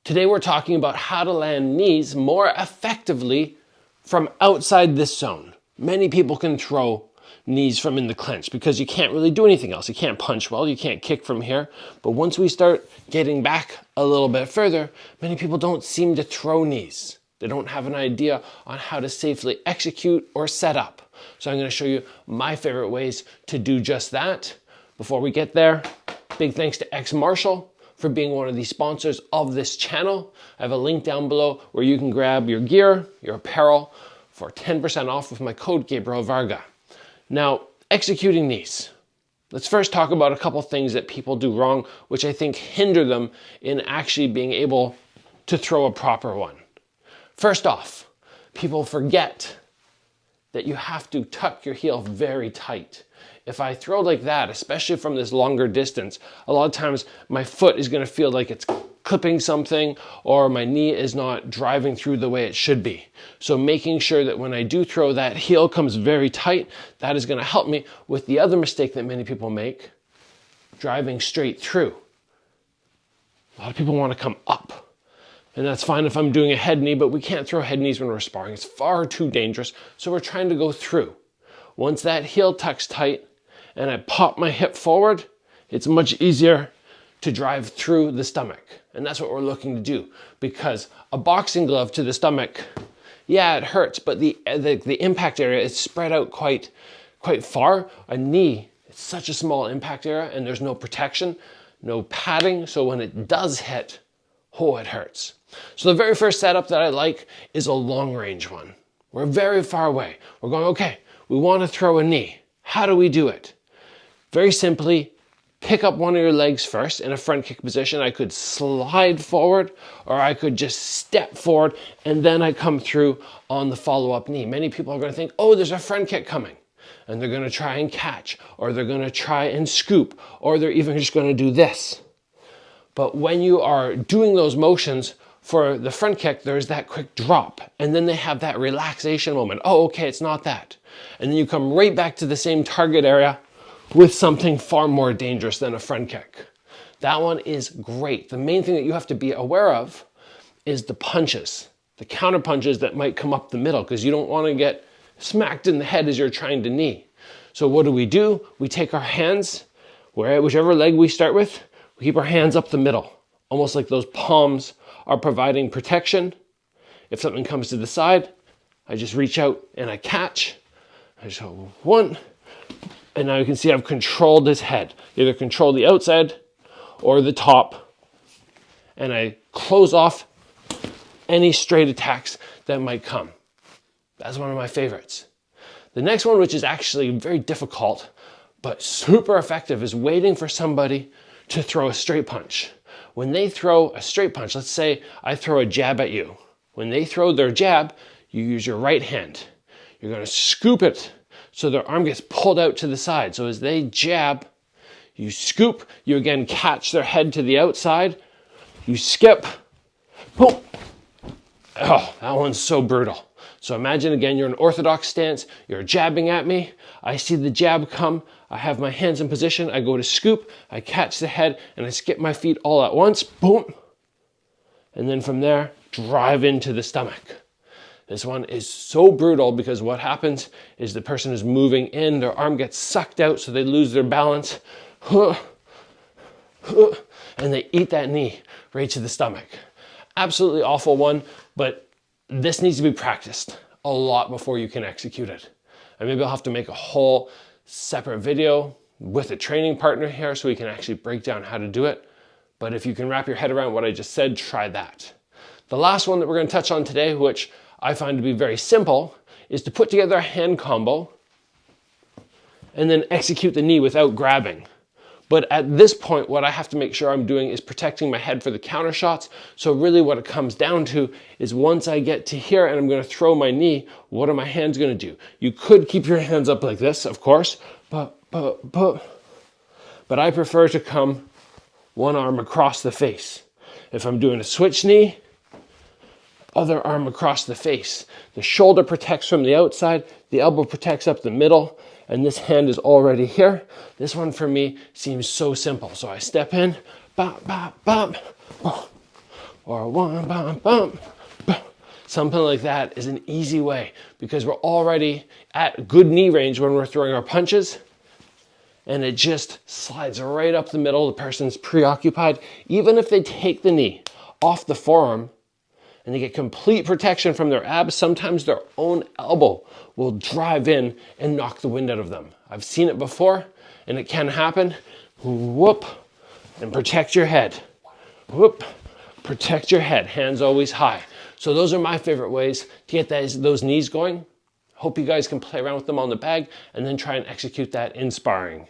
Today we're talking about how to land knees more effectively from outside this zone. Many people can throw knees from in the clinch because you can't really do anything else. You can't punch well, you can't kick from here. But once we start getting back a little bit further, many people don't seem to throw knees. They don't have an idea on how to safely execute or set up. So I'm going to show you my favorite ways to do just that. Before we get there, big thanks to XMartial for being one of the sponsors of this channel. I have a link down below where you can grab your gear, your apparel for 10% off with my code Gabriel Varga. Now, executing knees. Let's first talk about a couple things that people do wrong, which I think hinder them in actually being able to throw a proper one. First off, people forget that you have to tuck your heel very tight. If I throw like that, especially from this longer distance, a lot of times my foot is going to feel like it's clipping something or my knee is not driving through the way it should be. So making sure that when I do throw, that heel comes very tight, that is going to help me with the other mistake that many people make, driving straight through. A lot of people want to come up. And that's fine if I'm doing a head knee, but we can't throw head knees when we're sparring. It's far too dangerous. So we're trying to go through. Once that heel tucks tight and I pop my hip forward, it's much easier to drive through the stomach. And that's what we're looking to do, because a boxing glove to the stomach, yeah, it hurts, but the impact area is spread out quite far. A knee, it's such a small impact area and there's no protection, no padding. So when it does hit, oh, it hurts. So the very first setup that I like is a long range one. We're very far away. We're going, okay, we want to throw a knee. How do we do it? Very simply, pick up one of your legs first in a front kick position. I could slide forward or I could just step forward and then I come through on the follow-up knee. Many people are going to think, oh, there's a front kick coming. And they're going to try and catch, or they're going to try and scoop, or they're even just going to do this. But when you are doing those motions for the front kick, there's that quick drop. And then they have that relaxation moment. Oh, okay, it's not that. And then you come right back to the same target area with something far more dangerous than a front kick. That one is great. The main thing that you have to be aware of is the punches, the counter punches that might come up the middle, because you don't want to get smacked in the head as you're trying to knee. So what do? We take our hands, whichever leg we start with, we keep our hands up the middle, almost like those palms are providing protection. If something comes to the side, I just reach out and I catch. I just go one, and now you can see I've controlled his head. Either control the outside or the top, and I close off any straight attacks that might come. That's one of my favorites. The next one, which is actually very difficult, but super effective, is waiting for somebody to throw a straight punch. When they throw a straight punch, let's say I throw a jab at you. When they throw their jab, you use your right hand. You're going to scoop it so their arm gets pulled out to the side. So as they jab, you scoop, you again catch their head to the outside, you skip, boom. Oh, that one's so brutal. So imagine again, you're in orthodox stance, you're jabbing at me, I see the jab come, I have my hands in position, I go to scoop, I catch the head, and I skip my feet all at once, boom. And then from there, drive into the stomach. This one is so brutal because what happens is the person is moving in, their arm gets sucked out so they lose their balance, and they eat that knee right to the stomach. Absolutely awful one, but this needs to be practiced a lot before you can execute it. And maybe I'll have to make a whole separate video with a training partner here so we can actually break down how to do it. But if you can wrap your head around what I just said, try that. The last one that we're going to touch on today, which I find to be very simple, is to put together a hand combo and then execute the knee without grabbing. But at this point, what I have to make sure I'm doing is protecting my head for the counter shots. So really what it comes down to is once I get to here and I'm going to throw my knee, what are my hands going to do? You could keep your hands up like this, of course, but I prefer to come one arm across the face. If I'm doing a switch knee, other arm across the face. The shoulder protects from the outside, the elbow protects up the middle, and this hand is already here. This one for me seems so simple. So I step in, bop, bop, bop, or one bump, bump, bump. Something like that is an easy way because we're already at good knee range when we're throwing our punches, and it just slides right up the middle. The person's preoccupied. Even if they take the knee off the forearm and they get complete protection from their abs, sometimes their own elbow will drive in and knock the wind out of them. I've seen it before, and it can happen. Whoop, and protect your head. Whoop, protect your head. Hands always high. So those are my favorite ways to get those knees going. Hope you guys can play around with them on the bag and then try and execute that in sparring.